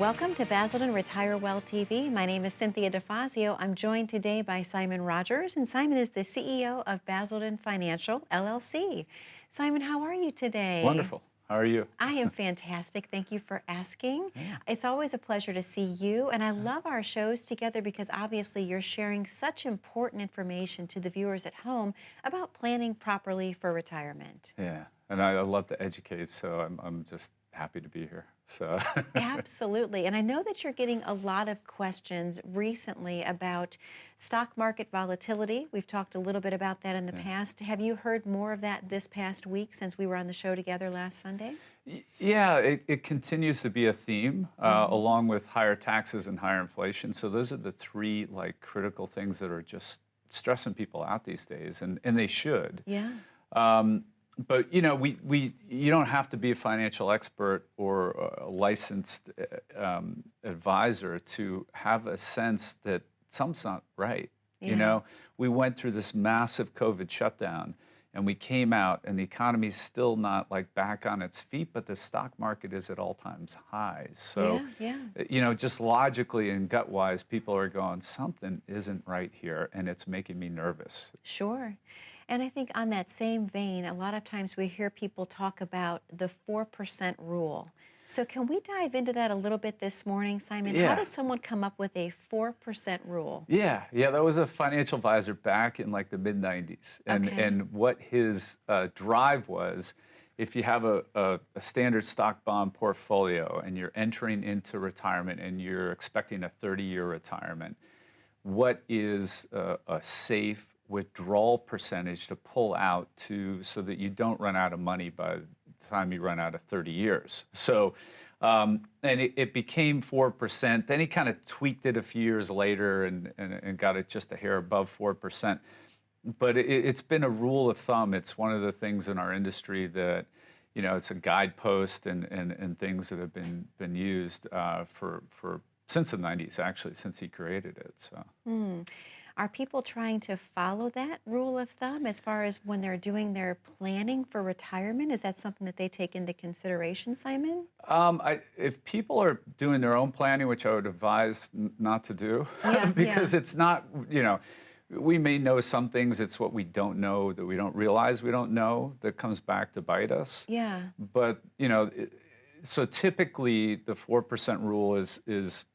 Welcome to Basildon Retire Well TV. My name is Cynthia DeFazio. I'm joined today by Simon Rogers, and Simon is the CEO of Basildon Financial, LLC. Simon, how are you today? Wonderful. How are you? I am fantastic. Thank you for asking. Yeah. It's always a pleasure to see you, and I love our shows together because obviously you're sharing such important information to the viewers at home about planning properly for retirement. Yeah, and I love to educate, so I'm just happy to be here. So Absolutely. And I know that you're getting a lot of questions recently about stock market volatility. We've talked a little bit about that in the yeah. past. Have you heard more of that this past week since we were on the show together last Sunday? Yeah, it continues to be a theme, along with higher taxes and higher inflation. So those are the three critical things that are just stressing people out these days, and they should. Yeah. But you don't have to be a financial expert or a licensed advisor to have a sense that something's not right. Yeah. We went through this massive COVID shutdown, and we came out, and the economy's still not back on its feet, but the stock market is at all-time highs. So, just logically and gut-wise, people are going, something isn't right here, and it's making me nervous. Sure. And I think on that same vein, a lot of times we hear people talk about the 4% rule. So can we dive into that a little bit this morning, Simon? Yeah. How does someone come up with a 4% rule? Yeah, that was a financial advisor back in the mid-90s. And what his drive was, if you have a standard stock bond portfolio and you're entering into retirement and you're expecting a 30-year retirement, what is a safe withdrawal percentage to pull out so that you don't run out of money by the time you run out of 30 years. So, and it became 4%. Then he kind of tweaked it a few years later and got it just a hair above 4%. But it's been a rule of thumb. It's one of the things in our industry that, it's a guidepost and things that have been used for since the 90s, actually, since he created it. So. Are people trying to follow that rule of thumb as far as when they're doing their planning for retirement? Is that something that they take into consideration, Simon? If people are doing their own planning, which I would advise not to do, because it's not, we may know some things, it's what we don't know that we don't realize we don't know that comes back to bite us. Yeah. But, so typically the 4% rule is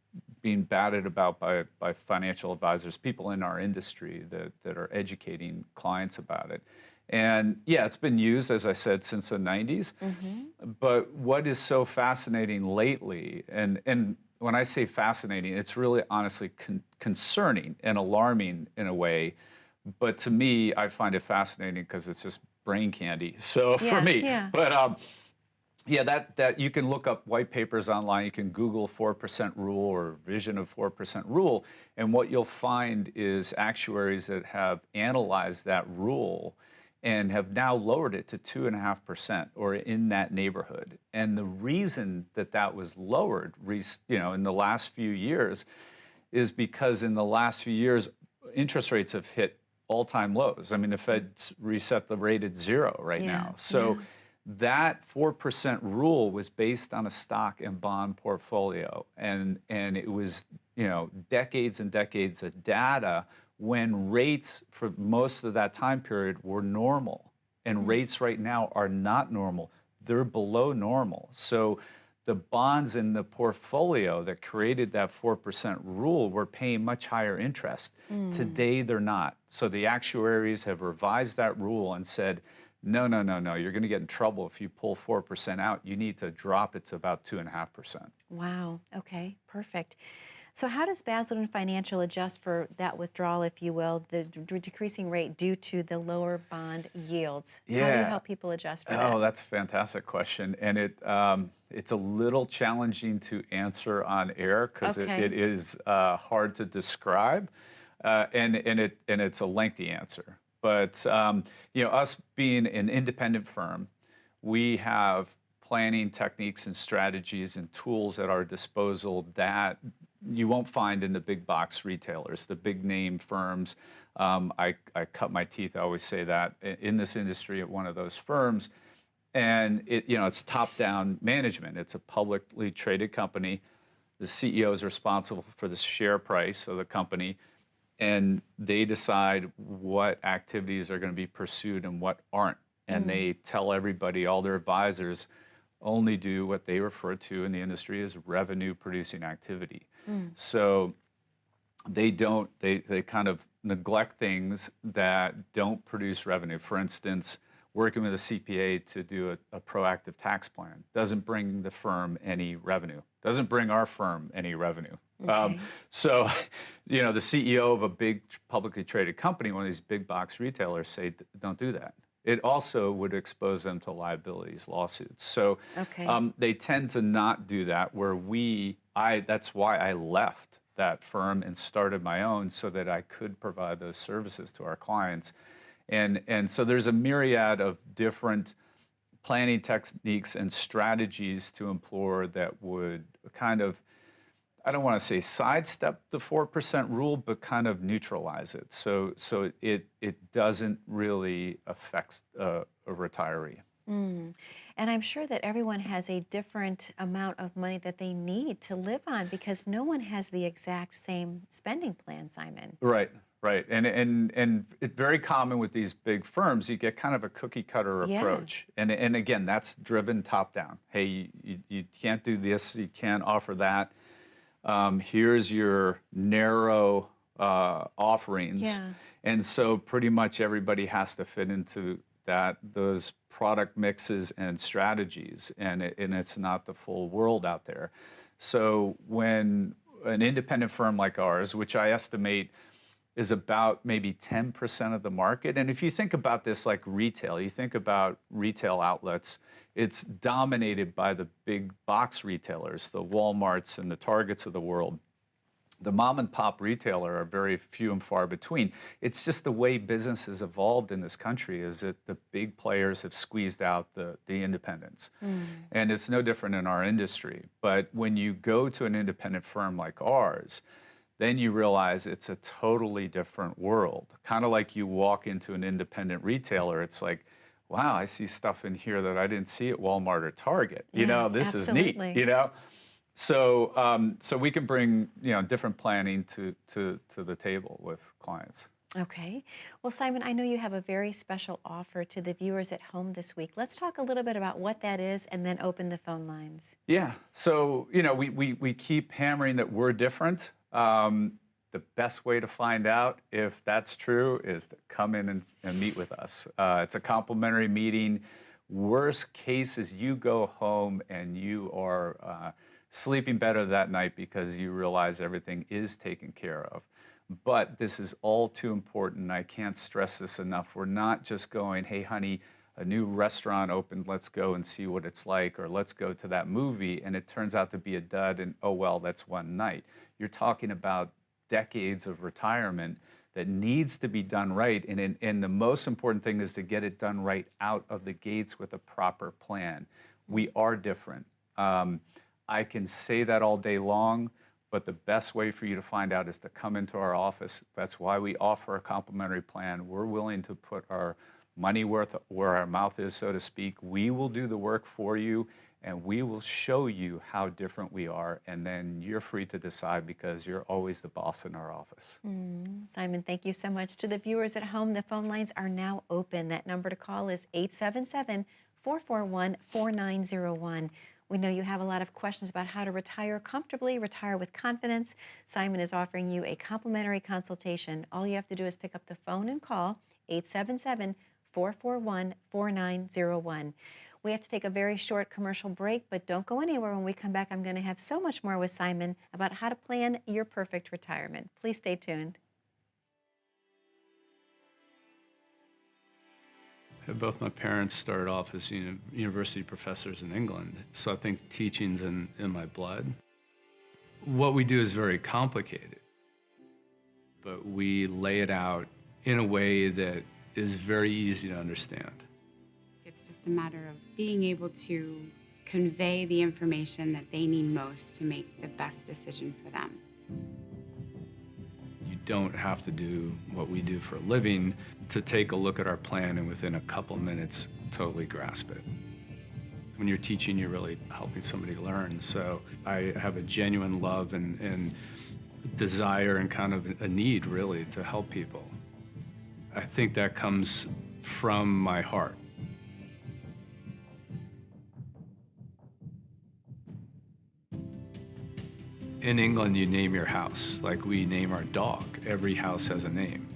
being batted about by financial advisors, people in our industry that are educating clients about it. And yeah, it's been used, as I said, since the 90s. But what is so fascinating lately, and when I say fascinating, it's really honestly concerning and alarming in a way. But to me, I find it fascinating because it's just brain candy. So for me, but yeah, that you can look up white papers online. You can Google 4% rule or vision of 4% rule, and what you'll find is actuaries that have analyzed that rule and have now lowered it to 2.5% or in that neighborhood. And the reason that was lowered, in the last few years, is because in the last few years, interest rates have hit all-time lows. I mean, the Fed's reset the rate at 0 right now. So. That 4% rule was based on a stock and bond portfolio, and it was decades and decades of data when rates for most of that time period were normal, and rates right now are not normal. They're below normal. So the bonds in the portfolio that created that 4% rule were paying much higher interest. Today they're not. So the actuaries have revised that rule and said, no, you're going to get in trouble if you pull 4% out. You need to drop it to about 2.5%. Wow. Okay, perfect. So how does Basildon Financial adjust for that withdrawal, if you will, the decreasing rate due to the lower bond yields? Yeah. How do you help people adjust for that? Oh, that's a fantastic question. And it's a little challenging to answer on air because it is hard to describe, and it's a lengthy answer. But us being an independent firm, we have planning techniques and strategies and tools at our disposal that you won't find in the big box retailers, the big name firms. I cut my teeth, I always say that, in this industry at one of those firms. And it's top-down management. It's a publicly traded company. The CEO is responsible for the share price of the company, and they decide what activities are going to be pursued and what aren't. And they tell everybody, all their advisors, only do what they refer to in the industry as revenue producing activity. So they don't, they kind of neglect things that don't produce revenue. For instance, working with a CPA to do a proactive tax plan doesn't bring the firm any revenue, doesn't bring our firm any revenue. Okay. So, you know, the CEO of a big publicly traded company, one of these big box retailers, say, don't do that. It also would expose them to liabilities, lawsuits. So Okay. they tend to not do that, where that's why I left that firm and started my own so that I could provide those services to our clients. And so there's a myriad of different planning techniques and strategies to employ that would kind of, I don't want to say sidestep the 4% rule, but kind of neutralize it. So it doesn't really affect a retiree. Mm. And I'm sure that everyone has a different amount of money that they need to live on because no one has the exact same spending plan, Simon. Right, right. And it's very common with these big firms, you get kind of a cookie cutter Yeah. approach. And again, that's driven top down. Hey, you can't do this, you can't offer that. Here's your narrow offerings. Yeah. And so pretty much everybody has to fit into those product mixes and strategies, and it's not the full world out there. So when an independent firm like ours, which I estimate is about maybe 10% of the market, and if you think about this like retail, you think about retail outlets, it's dominated by the big box retailers, the Walmarts and the Targets of the world. The mom and pop retailer are very few and far between. It's just the way business has evolved in this country is that the big players have squeezed out the independents. And it's no different in our industry. But when you go to an independent firm like ours, then you realize it's a totally different world. Kind of like you walk into an independent retailer, it's like, wow, I see stuff in here that I didn't see at Walmart or Target. You Yeah, know, this is neat, absolutely. you know? So we can bring, you know, different planning to the table with clients. Okay. Well, Simon, I know you have a very special offer to the viewers at home this week. Let's talk a little bit about what that is and then open the phone lines. Yeah. So, you know, we keep hammering that we're different. The best way to find out if that's true is to come in and meet with us. It's a complimentary meeting. Worst case is you go home and you are sleeping better that night because you realize everything is taken care of. But this is all too important. I can't stress this enough. We're not just going, hey, honey, a new restaurant opened, let's go and see what it's like, or let's go to that movie, and it turns out to be a dud, and oh, well, that's one night. You're talking about decades of retirement that needs to be done right, and the most important thing is to get it done right out of the gates with a proper plan. We are different. I can say that all day long, but the best way for you to find out is to come into our office. That's why we offer a complimentary plan. We're willing to put our money worth where our mouth is, so to speak. We will do the work for you, and we will show you how different we are, and then you're free to decide because you're always the boss in our office. Simon, thank you so much. To the viewers at home, the phone lines are now open. That number to call is 877-441-4901. We know you have a lot of questions about how to retire comfortably, retire with confidence. Simon is offering you a complimentary consultation. All you have to do is pick up the phone and call 877-441-4901. We have to take a very short commercial break, but don't go anywhere. When we come back, I'm going to have so much more with Simon about how to plan your perfect retirement. Please stay tuned. Both my parents started off as university professors in England, so I think teaching's in my blood. What we do is very complicated, but we lay it out in a way that is very easy to understand. It's just a matter of being able to convey the information that they need most to make the best decision for them. You don't have to do what we do for a living to take a look at our plan and within a couple minutes totally grasp it. When you're teaching, you're really helping somebody learn. So I have a genuine love and desire and kind of a need, really, to help people. I think that comes from my heart. In England, you name your house like we name our dog. Every house has a name.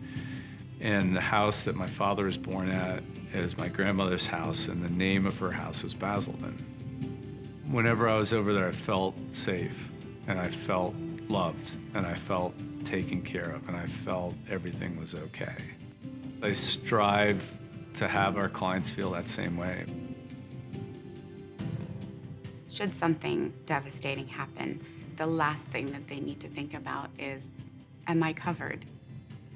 And the house that my father was born at is my grandmother's house, and the name of her house was Basildon. Whenever I was over there, I felt safe, and I felt loved, and I felt taken care of, and I felt everything was okay. I strive to have our clients feel that same way. Should something devastating happen, the last thing that they need to think about is, am I covered?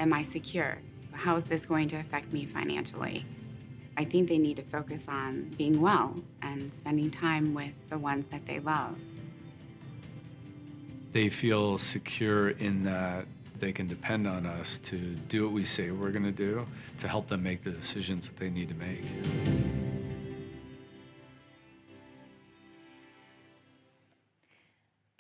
Am I secure? How is this going to affect me financially? I think they need to focus on being well and spending time with the ones that they love. They feel secure in that they can depend on us to do what we say we're going to do, to help them make the decisions that they need to make.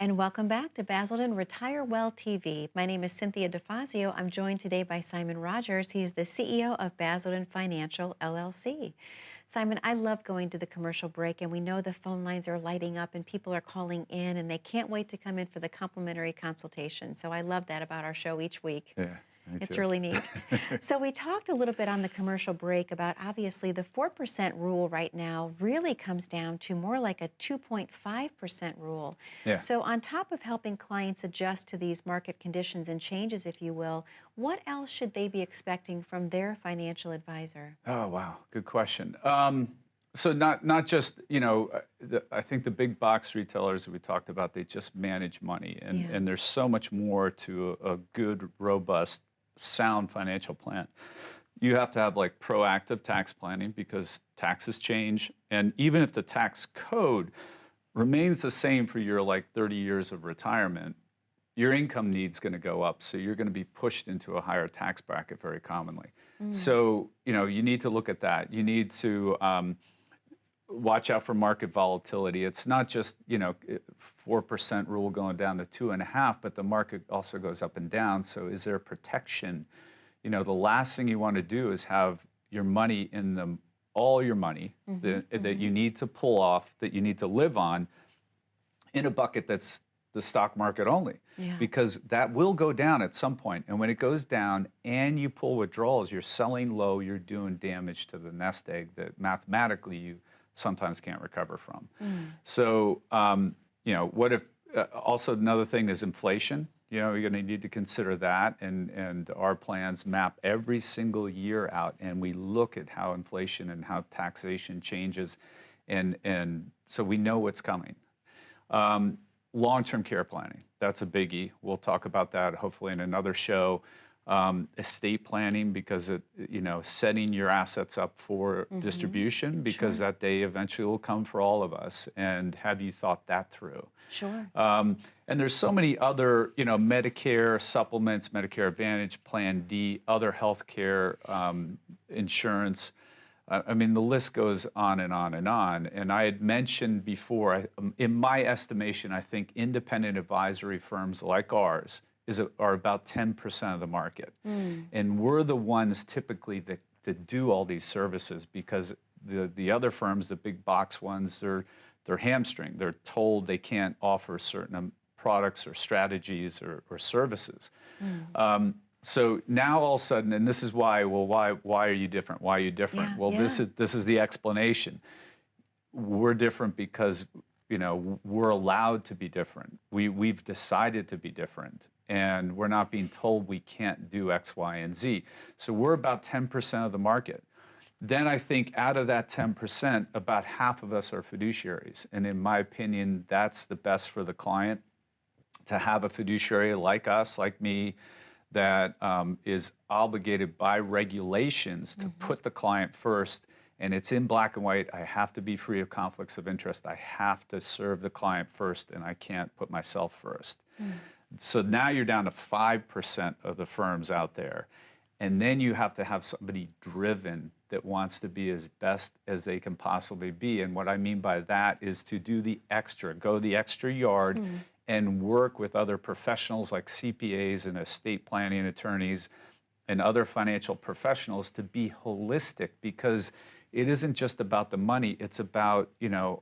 And welcome back to Basildon Retire Well TV. My name is Cynthia DeFazio. I'm joined today by Simon Rogers. He's the CEO of Basildon Financial, LLC. Simon, I love going to the commercial break, and we know the phone lines are lighting up and people are calling in, and they can't wait to come in for the complimentary consultation. So I love that about our show each week. Yeah, me It's too. really neat. So we talked a little bit on the commercial break about, obviously, the 4% rule right now really comes down to more like a 2.5% rule. Yeah. So on top of helping clients adjust to these market conditions and changes, if you will, what else should they be expecting from their financial advisor? Oh, wow. Good question. So not just, I think the big box retailers that we talked about, they just manage money. And, Yeah. and there's so much more to a good, robust, sound financial plan. You have to have like proactive tax planning because taxes change. And even if the tax code remains the same for your like 30 years of retirement, your income need's going to go up. So you're going to be pushed into a higher tax bracket very commonly. So, you need to look at that. You need to watch out for market volatility. It's not just, 4% rule going down to 2.5%, but the market also goes up and down. So is there protection? The last thing you want to do is have your money in all your money that you need to pull off, that you need to live on, in a bucket that's the stock market only. Yeah. Because that will go down at some point. And when it goes down and you pull withdrawals, you're selling low, you're doing damage to the nest egg that mathematically you sometimes can't recover from. So, what if, also another thing is inflation. You're going to need to consider that. And our plans map every single year out, and we look at how inflation and how taxation changes. And so we know what's coming. Long-term care planning, that's a biggie. We'll talk about that hopefully in another show. Estate planning, because setting your assets up for distribution, because that day eventually will come for all of us. And have you thought that through? Sure. And there's so many other, Medicare supplements, Medicare Advantage, Plan D, other healthcare insurance. I mean, the list goes on and on and on. And I had mentioned before, in my estimation, I think independent advisory firms like ours are about 10% of the market. And we're the ones typically that do all these services, because the other firms, the big box ones, they're hamstringed. They're told they can't offer certain products or strategies or services. So now all of a sudden, and this is why, why are you different? Why are you different? This is the explanation. We're different because, we're allowed to be different. We've decided to be different, and we're not being told we can't do X, Y, and Z. So we're about 10% of the market. Then I think out of that 10%, about half of us are fiduciaries. And in my opinion, that's the best for the client, to have a fiduciary like us, like me, that is obligated by regulations to put the client first. And it's in black and white. I have to be free of conflicts of interest. I have to serve the client first, and I can't put myself first. So now you're down to 5% of the firms out there. And then you have to have somebody driven that wants to be as best as they can possibly be. And what I mean by that is to do the extra, go the extra yard and work with other professionals like CPAs and estate planning attorneys and other financial professionals to be holistic, because it isn't just about the money, it's about,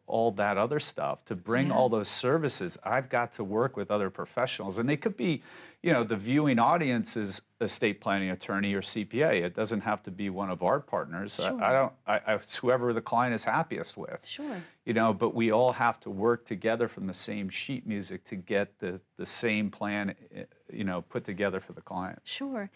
all that other stuff. To bring all those services, I've got to work with other professionals. And they could be, the viewing audience is estate planning attorney or CPA. It doesn't have to be one of our partners. Sure. It's whoever the client is happiest with. Sure. But we all have to work together from the same sheet music to get the same plan, put together for the client. Sure.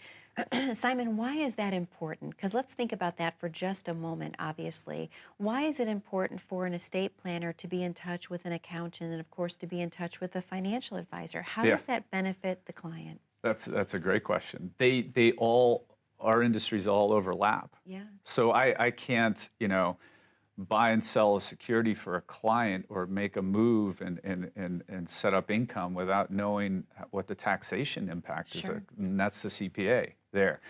Simon, why is that important? Because let's think about that for just a moment, obviously. Why is it important for an estate planner to be in touch with an accountant and, of course, to be in touch with a financial advisor? How does that benefit the client? That's a great question. Our industries all overlap. Yeah. So I can't, buy and sell a security for a client or make a move and set up income without knowing what the taxation impact is. Sure. And that's the CPA there.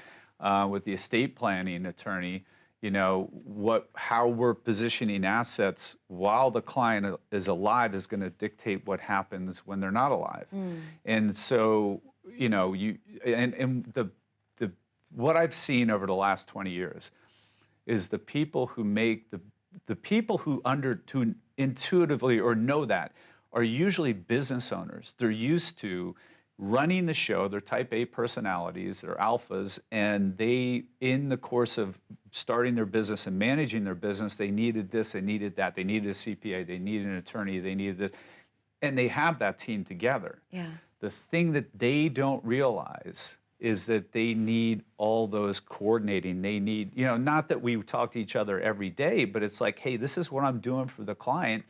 With the estate planning attorney, how we're positioning assets while the client is alive is going to dictate what happens when they're not alive. And so, what I've seen over the last 20 years is the people who make the people who intuitively or know that are usually business owners. They're used to running the show. They're type A personalities, they're alphas, and they, in the course of starting their business and managing their business, they needed this, they needed that, they needed a CPA, they needed an attorney, they needed this, and they have that team together. Yeah. The thing that they don't realize is that they need all those coordinating. They need, not that we talk to each other every day, but it's like, hey, this is what I'm doing for the client.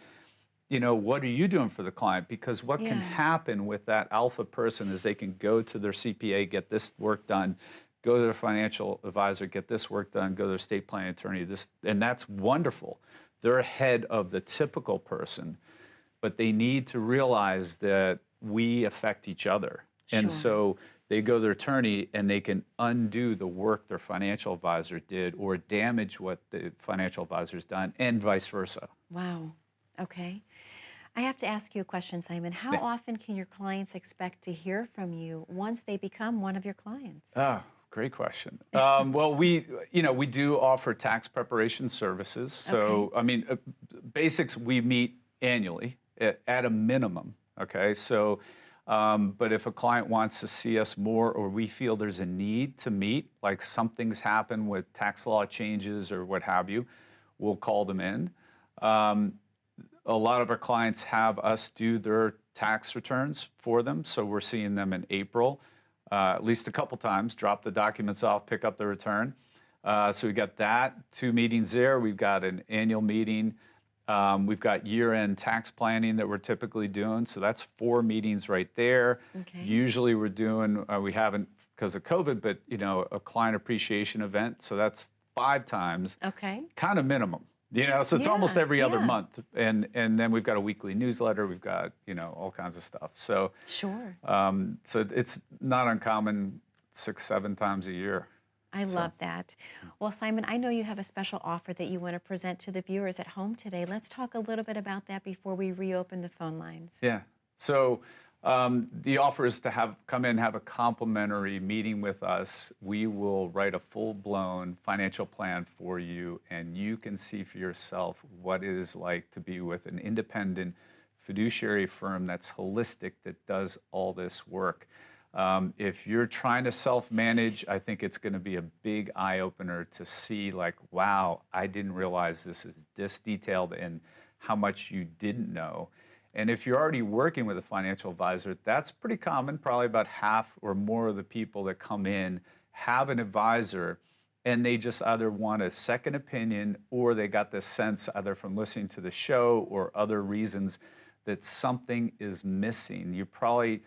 What are you doing for the client? Because what can happen with that alpha person is they can go to their CPA, get this work done, go to their financial advisor, get this work done, go to their estate planning attorney, and that's wonderful. They're ahead of the typical person, but they need to realize that we affect each other. Sure. And so they go to their attorney and they can undo the work their financial advisor did or damage what the financial advisor's done, and vice versa. Wow. Okay. I have to ask you a question, Simon. How often can your clients expect to hear from you once they become one of your clients? Oh, great question. Well, we do offer tax preparation services. So, Okay. basics we meet annually at a minimum. Okay. So, but if a client wants to see us more, or we feel there's a need to meet, like something's happened with tax law changes or what have you, we'll call them in. A lot of our clients have us do their tax returns for them. So we're seeing them in April, at least a couple times, drop the documents off, pick up the return. So we got that, 2 meetings there. We've got an annual meeting. We've got year-end tax planning that we're typically doing. So that's 4 meetings right there. Okay. Usually we're doing, we haven't because of COVID, but a client appreciation event. So that's 5 times. Okay. Kind of minimum. So it's almost every other yeah. month. And then we've got a weekly newsletter. We've got, all kinds of stuff. So, Sure. so it's not uncommon 6, 7 times a year. I love that. Well, Simon, I know you have a special offer that you want to present to the viewers at home today. Let's talk a little bit about that before we reopen the phone lines. Yeah. So the offer is to come in, have a complimentary meeting with us. We will write a full-blown financial plan for you, and you can see for yourself what it is like to be with an independent fiduciary firm that's holistic, that does all this work. If you're trying to self-manage, I think it's going to be a big eye-opener to see, like, wow, I didn't realize this is this detailed and how much you didn't know. And if you're already working with a financial advisor, that's pretty common. Probably about half or more of the people that come in have an advisor, and they just either want a second opinion, or they got this sense either from listening to the show or other reasons that something is missing. You're probably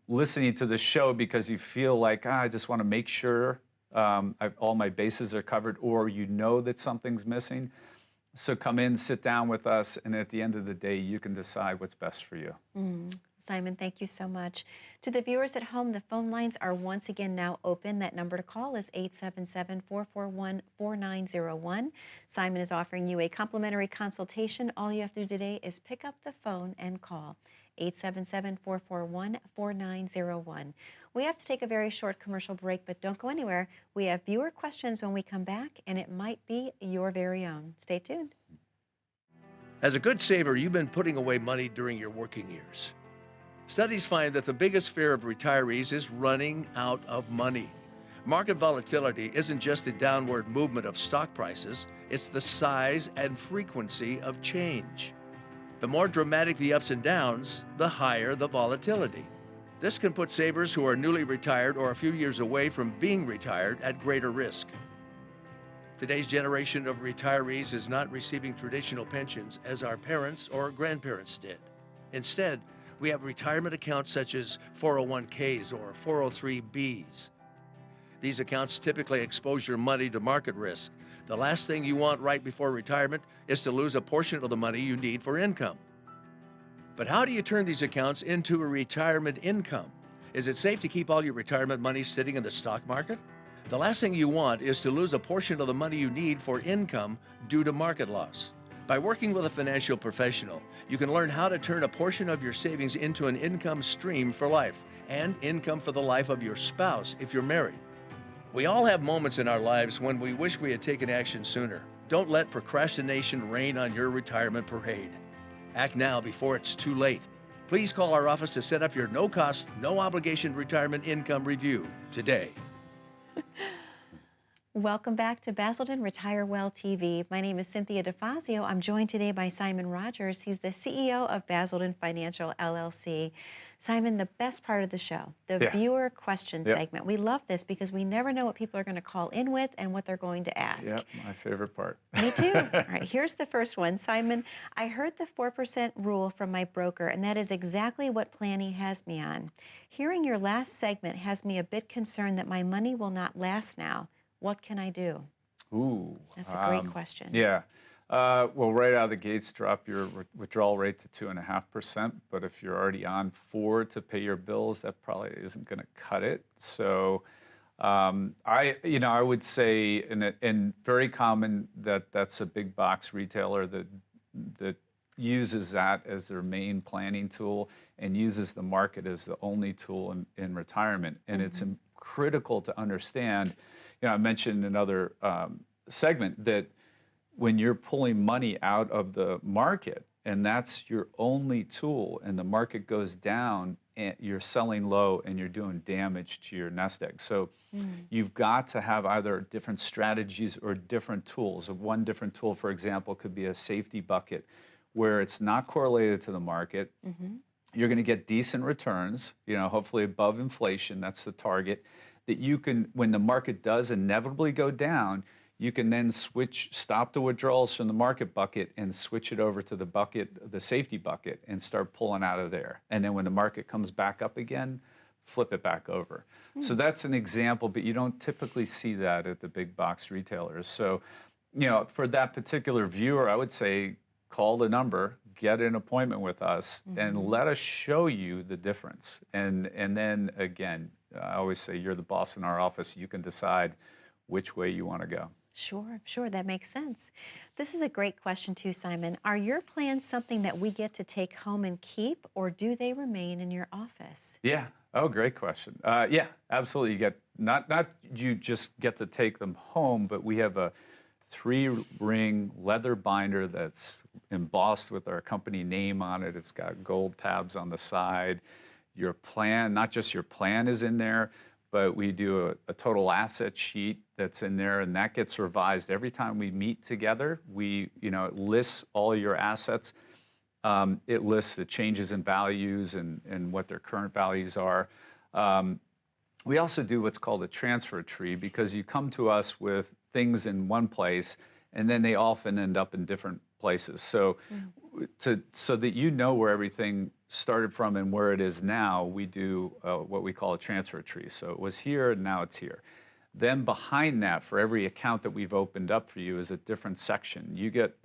listening to the show because you feel like, I just want to make sure all my bases are covered, or that something's missing. So come in, sit down with us, and at the end of the day, you can decide what's best for you. Simon, thank you so much. To the viewers at home, the phone lines are once again now open. That number to call is 877-441-4901. Simon is offering you a complimentary consultation. All you have to do today is pick up the phone and call 877-441-4901. We have to take a very short commercial break, but don't go anywhere. We have viewer questions when we come back, and it might be your very own. Stay tuned. As a good saver, you've been putting away money during your working years. Studies find that the biggest fear of retirees is running out of money. Market volatility isn't just the downward movement of stock prices, it's the size and frequency of change. The more dramatic the ups and downs, the higher the volatility. This can put savers who are newly retired or a few years away from being retired at greater risk. Today's generation of retirees is not receiving traditional pensions as our parents or grandparents did. Instead, we have retirement accounts such as 401ks or 403bs. These accounts typically expose your money to market risk. The last thing you want right before retirement is to lose a portion of the money you need for income. But how do you turn these accounts into a retirement income? Is it safe to keep all your retirement money sitting in the stock market? The last thing you want is to lose a portion of the money you need for income due to market loss. By working with a financial professional, you can learn how to turn a portion of your savings into an income stream for life and income for the life of your spouse if you're married. We all have moments in our lives when we wish we had taken action sooner. Don't let procrastination reign on your retirement parade. Act now before it's too late. Please call our office to set up your no-cost, no-obligation retirement income review today. Welcome back to Basildon Retire Well TV. My name is Cynthia DeFazio. I'm joined today by Simon Rogers. He's the CEO of Basildon Financial LLC. Simon, the best part of the show, the viewer question segment. We love this because we never know what people are going to call in with and what they're going to ask. Yep, my favorite part. Me too. All right, here's the first one. Simon, I heard the 4% rule from my broker, and that is exactly what plan he has me on. Hearing your last segment has me a bit concerned that my money will not last now. What can I do? Ooh. That's a great question. Yeah. Well, right out of the gates, drop your withdrawal rate to 2.5%. But if you're already on 4 to pay your bills, that probably isn't going to cut it. So, I would say, and very common that's a big box retailer that uses that as their main planning tool and uses the market as the only tool in retirement. And it's critical to understand. I mentioned in another segment that when you're pulling money out of the market and that's your only tool and the market goes down, and you're selling low and you're doing damage to your nest egg. So you've got to have either different strategies or different tools. One different tool, for example, could be a safety bucket where it's not correlated to the market. You're going to get decent returns, hopefully above inflation. That's the target. That you can, when the market does inevitably go down, you can then stop the withdrawals from the market bucket and switch it over to the bucket, the safety bucket, and start pulling out of there. And then when the market comes back up again, flip it back over. So that's an example, but you don't typically see that at the big box retailers. So, for that particular viewer, I would say call the number, get an appointment with us, and let us show you the difference. And then again, I always say you're the boss in our office. You can decide which way you want to go. Sure, that makes sense. This is a great question too, Simon. Are your plans something that we get to take home and keep, or do they remain in your office? Yeah. Oh, great question. Yeah, absolutely. You get not you just get to take them home, but we have a 3-ring leather binder that's embossed with our company name on it. It's got gold tabs on the side. Your plan, not just your plan is in there, but we do a total asset sheet that's in there, and that gets revised every time we meet together. It lists all your assets. It lists the changes in values and what their current values are. We also do what's called a transfer tree because you come to us with things in one place, and then they often end up in different places. So, so that you know where everything started from and where it is now, we do what we call a transfer tree. So it was here and now it's here. Then behind that, for every account that we've opened up for you is a different section.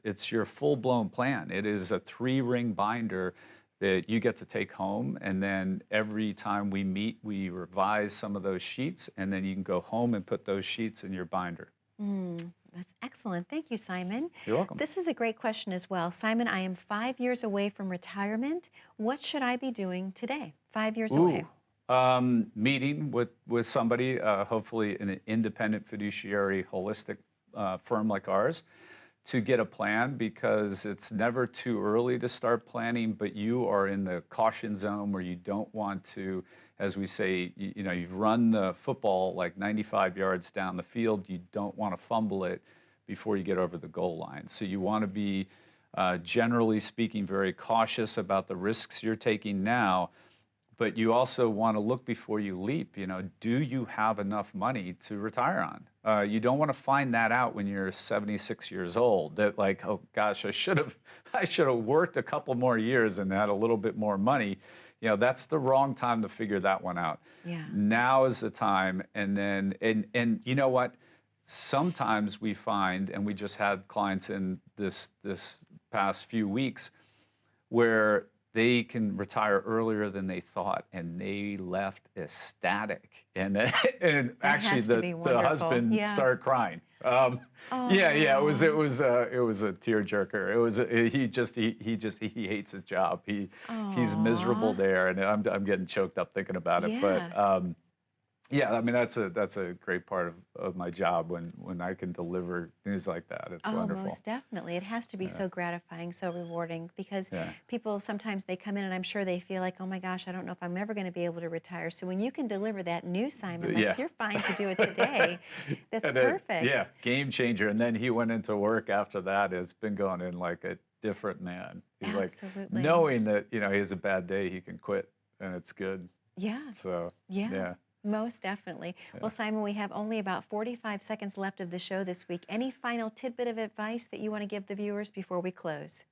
It's your full-blown plan. It is a 3-ring binder that you get to take home. And then every time we meet, we revise some of those sheets, and then you can go home and put those sheets in your binder. That's excellent. Thank you, Simon. You're welcome. This is a great question as well. Simon, I am 5 years away from retirement. What should I be doing today? 5 years away. Meeting with somebody, hopefully an independent fiduciary, holistic firm like ours, to get a plan, because it's never too early to start planning, but you are in the caution zone where you don't want to, as we say, you've run the football like 95 yards down the field, you don't want to fumble it before you get over the goal line. So you want to be, generally speaking, very cautious about the risks you're taking now, but you also want to look before you leap. Do you have enough money to retire on? You don't want to find that out when you're 76 years old, that like, oh gosh, I should have worked a couple more years and had a little bit more money. That's the wrong time to figure that one out. Yeah. Now is the time. And then, and you know what? Sometimes we find, and we just had clients in this past few weeks, where they can retire earlier than they thought, and they left ecstatic. And actually, the husband started crying. Yeah, it was a tearjerker. He hates his job. He's miserable there, and I'm getting choked up thinking about it. Yeah. But yeah, I mean that's a great part of my job when I can deliver news like that. It's wonderful. Most definitely. It has to be so gratifying, so rewarding, because people sometimes they come in and I'm sure they feel like, oh my gosh, I don't know if I'm ever going to be able to retire. So when you can deliver that news, Simon, like you're fine to do it today, that's perfect. Yeah, game changer. And then he went into work after that. Has been going in like a different man. He's Absolutely. like knowing that he has a bad day, he can quit, and it's good. Yeah. So yeah. Most definitely. Yeah. Well, Simon, we have only about 45 seconds left of the show this week. Any final tidbit of advice that you want to give the viewers before we close?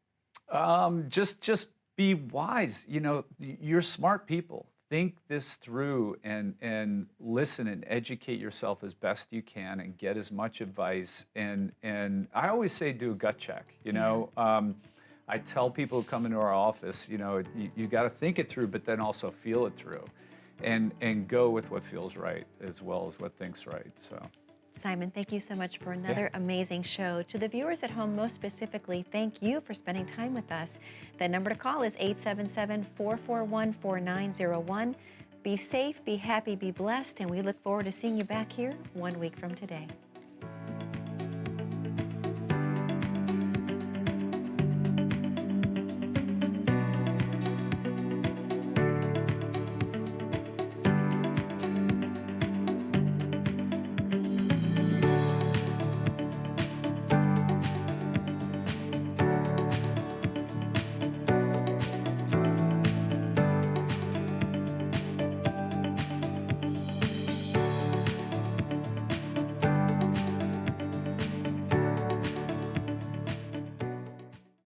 Just be wise. You're smart people. Think this through and listen and educate yourself as best you can and get as much advice. And I always say do a gut check. I tell people who come into our office, you got to think it through, but then also feel it through. And go with what feels right as well as what thinks right. So, Simon, thank you so much for another amazing show. To the viewers at home, most specifically, thank you for spending time with us. The number to call is 877-441-4901. Be safe, be happy, be blessed, and we look forward to seeing you back here 1 week from today.